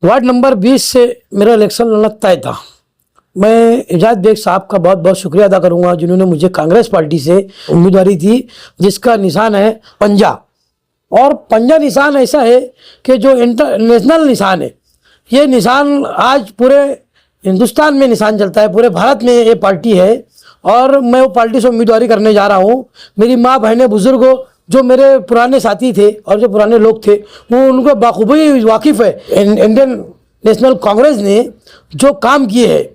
Ward number 20 से मेरा election लड़ना तय था। मैं इजाज़ बेग साहब का बहुत बहुत शुक्रिया अदा करूंगा जिन्होंने मुझे कांग्रेस पार्टी से उम्मीदवारी दी, जिसका निशान है पंजा। और पंजा निशान ऐसा है कि जो इंटरनेशनल निशान है। ये निशान आज पूरे हिंदुस्तान में निशान चलता है, पूरे भारत में ये पार्टी है और मैं वो पार्टी से उम्मीदवारी करने जा रहा हूँ। मेरी माँ बहनें बुजुर्गों, जो मेरे पुराने साथी थे और जो पुराने लोग थे, वो उनको बाखूबी वाकिफ़ है इंडियन नेशनल कांग्रेस ने जो काम किए हैं,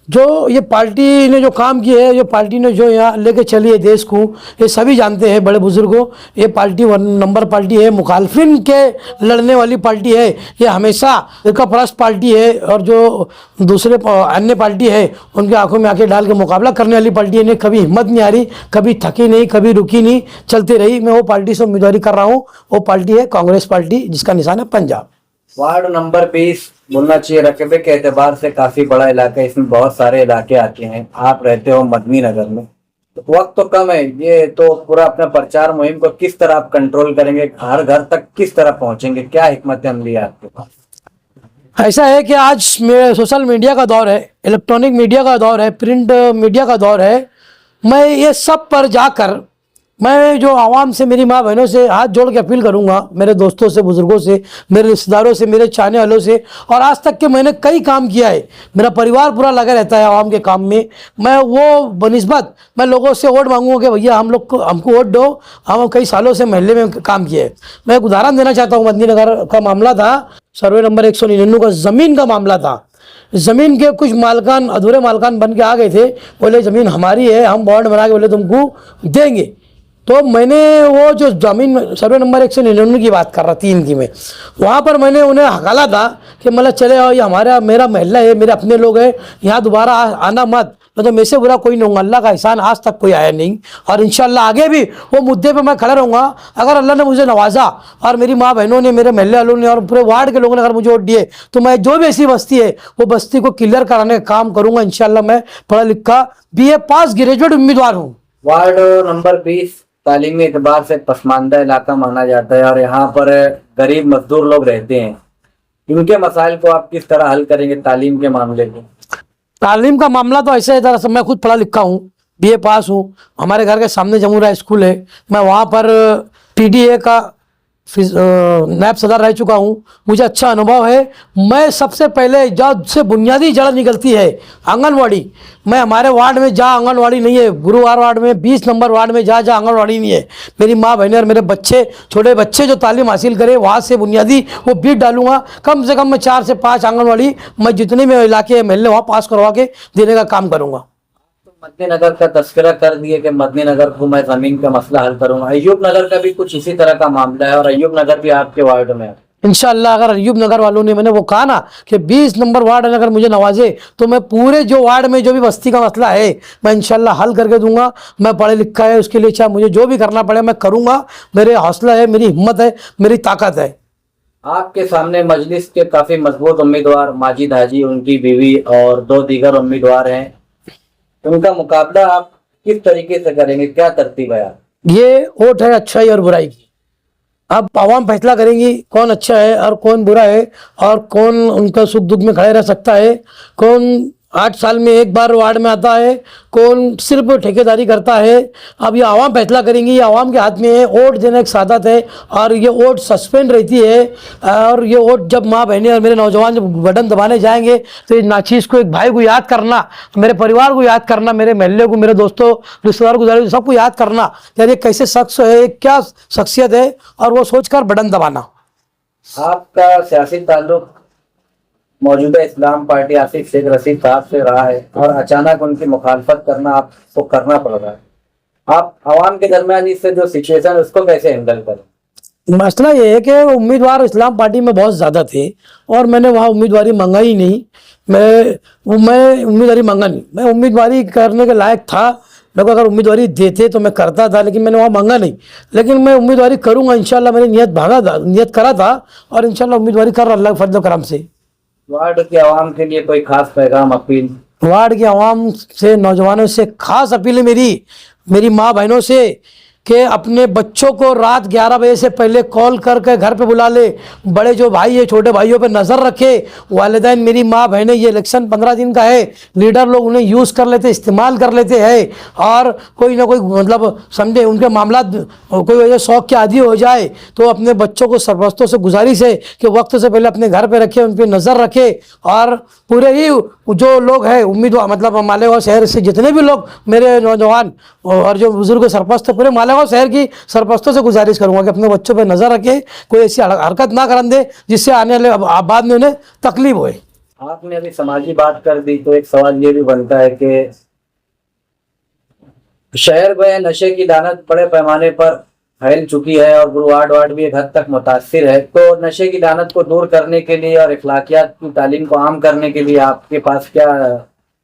जो ये पार्टी ने जो काम किए है, जो पार्टी ने जो यहाँ लेके चली है देश को, ये सभी जानते हैं बड़े बुजुर्गों। ये पार्टी 1 नंबर पार्टी है, मुखालफिन के लड़ने वाली पार्टी है। ये हमेशा एक परस्त पार्टी है और जो दूसरे अन्य पार्टी है उनके आंखों में आंखें डाल के मुकाबला करने वाली पार्टी है। इन्हें कभी हिम्मत नहीं आ रही, कभी थकी नहीं, कभी रुकी नहीं, चलती रही। मैं वो पार्टी से उम्मीदवारी कर रहा हूँ। वो पार्टी है कांग्रेस पार्टी, जिसका निशान है पंजाब। वार्ड नंबर 20 बोलना चाहिए रकबे के एतबार से काफी बड़ा इलाका है। इसमें बहुत सारे इलाके आते हैं। आप रहते हो मदनी नगर में, तो वक्त तो कम है। ये तो पूरा अपना प्रचार मुहिम को किस तरह आप कंट्रोल करेंगे, हर घर तक किस तरह पहुंचेंगे, क्या हिकमत अमली है आपके पास? ऐसा है कि आज सोशल मीडिया का दौर है, इलेक्ट्रॉनिक मीडिया का दौर है, प्रिंट मीडिया का दौर है। मैं ये सब पर जाकर मैं जो आवाम से, मेरी माँ बहनों से हाथ जोड़ के अपील करूंगा, मेरे दोस्तों से, बुजुर्गों से, मेरे रिश्तेदारों से, मेरे चाहने वालों से। और आज तक के मैंने कई काम किया है, मेरा परिवार पूरा लगा रहता है आवाम के काम में। मैं वो बनिस्बत मैं लोगों से वोट मांगूंगा कि भैया हम लोग को, हमको वोट दो। हम कई सालों से महल्ले में काम किए है। मैं एक उदाहरण देना चाहता हूँ। मदनी नगर का मामला था, सर्वे नंबर 199 का ज़मीन का मामला था। ज़मीन के कुछ मालकान अधूरे मालकान बन के आ गए थे, बोले ज़मीन हमारी है, हम बॉन्ड बना के बोले तुमको देंगे। तो मैंने वो जो ज़मीन सर्वे नंबर 199 की बात कर रहा 3 की, मैं वहाँ पर मैंने उन्हें हकाला था कि मतलब चले आओ, ये हमारा मेरा महल्ला है, मेरे अपने लोग हैं, यहाँ दोबारा आना मत। तो मैं से बुरा कोई नहीं होगा। अल्लाह का एहसान आज तक कोई आया नहीं और इंशाल्लाह आगे भी वो मुद्दे पे मैं खड़ा रहूँगा। अगर अल्लाह ने मुझे नवाजा और मेरी माँ बहनों ने, मेरे महल्ले वालों ने और पूरे वार्ड के लोगों ने अगर मुझे वोट दिए, तो मैं जो भी ऐसी बस्ती है वो बस्ती को क्लियर कराने का काम करूँगा। इंशाल्लाह मैं पढ़ा लिखा BA पास ग्रेजुएट उम्मीदवार हूँ। वार्ड नंबर 20 तालीमी एतबार से पसमानदा इलाका माना जाता है और यहाँ पर गरीब मजदूर लोग रहते हैं। इनके मसाइल को आप किस तरह हल करेंगे, तालीम के मामले को? तालीम का मामला तो ऐसे है, दरअसल मैं खुद पढ़ा लिखा हूँ, BA पास हूँ। हमारे घर के सामने जमूरा स्कूल है, मैं वहाँ पर PDA का नायब सदर रह चुका हूँ। मुझे अच्छा अनुभव है। मैं सबसे पहले जब से बुनियादी जड़ निकलती है आंगनवाड़ी, मैं हमारे वार्ड में जहाँ आंगनवाड़ी नहीं है, गुरुवार वार्ड में 20 नंबर वार्ड में जहाँ आंगनवाड़ी नहीं है, मेरी माँ बहनें और मेरे बच्चे, छोटे बच्चे जो तालीम हासिल करें, वहाँ से बुनियादी वो बीज डालूंगा। कम से कम मैं 4 से 5 आंगनवाड़ी मैं जितने भी इलाके महल्ले वहाँ पास करवा के देने का काम करूँगा। मदनी नगर का तस्करा कर दिए कि मदनी नगर को मैं जमीन का मसला हल करूंगा। अय्यूब नगर का भी कुछ इसी तरह का मामला है और अय्यूब नगर भी आपके वार्ड में है। इंशाल्लाह अगर अय्यूब नगर वालों ने, मैंने वो कहा ना कि 20 नंबर वार्ड अगर मुझे नवाजे, तो मैं पूरे जो वार्ड में जो भी बस्ती का मसला है मैं इंशाल्लाह हल करके दूंगा। मैं पढ़े लिखा है, उसके लिए चाहे मुझे जो भी करना पड़े मैं करूंगा। मेरे हौसला है, मेरी हिम्मत है, मेरी ताकत है। आपके सामने मजलिस के काफी मजबूत उम्मीदवार माजिद हाजी, उनकी बीवी और 2 दीगर उम्मीदवार हैं। उनका मुकाबला आप किस तरीके से करेंगे, क्या तरतीब है? ये वोट है अच्छाई और बुराई की। अब आवाम फैसला करेंगी कौन अच्छा है और कौन बुरा है और कौन उनका सुख दुख में खड़े रह सकता है, कौन 8 साल में एक बार वार्ड में आता है, कौन सिर्फ ठेकेदारी करता है। अब ये आवाम फैसला करेंगी, ये आवाम के हाथ में है। वोट देना एक सादत है और ये वोट सस्पेंड रहती है। और ये वोट जब माँ बहनें और मेरे नौजवान जब बटन दबाने जाएंगे, तो इस नाचीज़ को, एक भाई को याद करना, मेरे परिवार को याद करना, मेरे महल्ले को, मेरे दोस्तों रिश्तेदारों को, सबको याद करना यार ये कैसे शख्स है, क्या शख्सियत है, और वो सोचकर बटन दबाना। आपका सियासी ताल्लुक मौजूदा इस्लाम पार्टी आसिफ शेख रशीद साहब से रहा है और अचानक उनकी मुखालफत करना आपको करना पड़ रहा है। आप आवाम के दरमियान इससे जो सिचुएशन है उसको कैसे हैंडल करें? मसला ये है कि उम्मीदवार इस्लाम पार्टी में बहुत ज़्यादा थे और मैंने वहाँ उम्मीदवारी मंगा ही नहीं। मैं उम्मीदवारी मंगा नहीं। मैं उम्मीदवारी करने के लायक था, मेरे को अगर उम्मीदवारी देते तो मैं करता था, लेकिन मैंने वहाँ मांगा नहीं। लेकिन मैं उम्मीदवारी करूँगा इंशाल्लाह। मैंने नियत करा था और इंशाल्लाह उम्मीदवारी कर रहा अल्लाह के फजल करम से। वार्ड के आवाम के लिए कोई खास पैगाम, अपील? वार्ड के आवाम से, नौजवानों से खास अपील है मेरी माँ बहनों से कि अपने बच्चों को रात 11 बजे से पहले कॉल करके घर पे बुला ले, बड़े जो भाई है छोटे भाइयों पे नज़र रखे। वालिदैन मेरी माँ बहनें, ये इलेक्शन 15 दिन का है, लीडर लोग उन्हें यूज़ कर लेते, इस्तेमाल कर लेते हैं, और कोई ना कोई मतलब समझे उनके मामला कोई वजह शौक के आदी हो जाए, तो अपने बच्चों को सरपरस्तों से गुजारिश है कि वक्त से पहले अपने घर पे रखे, उन पर नज़र रखे। और पूरे ही जो लोग हैं उम्मीदवार मतलब मालेगांव शहर से जितने भी लोग मेरे नौजवान और जो बुजुर्ग सरपरस्त, पूरे मालेगांव शहर की सरपरस्तों से गुजारिश करूंगा कि अपने बच्चों पे नज़र रखें, कोई ऐसी हरकत ना करन दे जिससे आने वाले बाद में उन्हें तकलीफ होए। आपने अभी समाजी बात कर दी, तो एक सवाल ये भी बनता है कि शहर में नशे की दानत बड़े पैमाने पर फैल चुकी है और वार्ड वार्ड भी एक हद तक मुतासिर है। तो नशे की दानत को दूर करने के लिए और इखलाकियात की तालीम को आम करने के लिए आपके पास क्या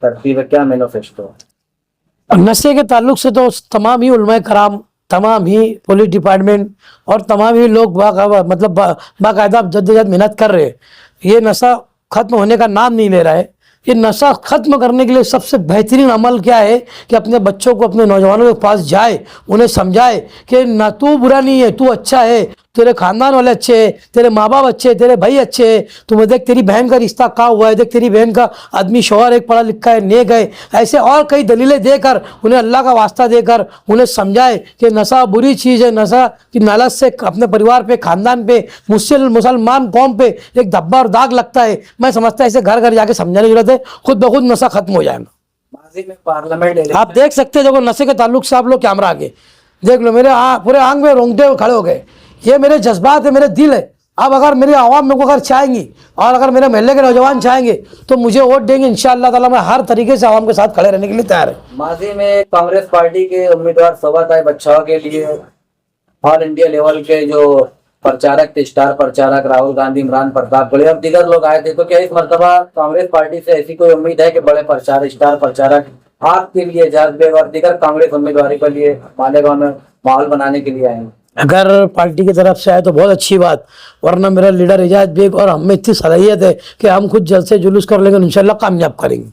तरकीब है, क्या मैनिफेस्टो है? नशे के ताल्लुक से तो तमाम ही उलमाए कराम, तमाम ही पुलिस डिपार्टमेंट और तमाम ही लोग बाकायदा जद्दोजहद मेहनत कर रहे हैं। ये नशा ख़त्म होने का नाम नहीं ले रहा है। ये नशा ख़त्म करने के लिए सबसे बेहतरीन अमल क्या है कि अपने बच्चों को, अपने नौजवानों के पास जाए, उन्हें समझाए कि ना तू बुरा नहीं है, तू अच्छा है, तेरे खानदान वाले अच्छे हैं, तेरे माँ बाप अच्छे हैं, तेरे भाई अच्छे हैं, तुम्हें देख तेरी बहन का रिश्ता कहाँ हुआ है, देख तेरी बहन का आदमी शौहर एक पढ़ा लिखा है, नेक है। ऐसे और कई दलीलें देकर उन्हें अल्लाह का वास्ता देकर उन्हें समझाए कि नशा बुरी चीज़ है, नशा की लालच से अपने परिवार पे, खानदान पे, मुसलमान कौम पे एक धब्बा और दाग लगता है। मैं समझता है इसे घर घर जाके समझाने की जरूरत है, खुद ब खुद नशा खत्म हो जाएगा। माजी में पार्लियामेंट आप देख सकते हैं, देखो नशे के ताल्लुक से आप लोग कैमरा आगे देख लो, मेरे पूरे आंग में रोंगटे खड़े हो गए। ये मेरे जज्बात है, मेरे दिल है। अब अगर मेरी आवाम मेरे को अगर चाहेंगी और अगर मेरे महल्ले के नौजवान चाहेंगे तो मुझे वोट देंगे, इंशाअल्लाह ताला मैं हर तरीके से आवाम के साथ खड़े रहने के लिए तैयार है। माजी में कांग्रेस पार्टी के उम्मीदवार सोबत बच्चाओं के लिए ऑल इंडिया लेवल के जो प्रचारक थे, स्टार प्रचारक राहुल गांधी, इमरान प्रताप गोले और दीगर लोग आए थे, तो क्या इस मरतबा कांग्रेस पार्टी से ऐसी कोई उम्मीद है कि बड़े प्रचारक, स्टार प्रचारक आपके लिए जज्बे और दीगर कांग्रेस उम्मीदवारी के लिए मालेगांव में माहौल बनाने के लिए आए? अगर पार्टी की तरफ से आए तो बहुत अच्छी बात, वरना मेरा लीडर एजाज बेग और हम में इतनी सलाहियत है कि हम खुद जल्द से जुलूस कर लेंगे, इंशाल्लाह कामयाब करेंगे।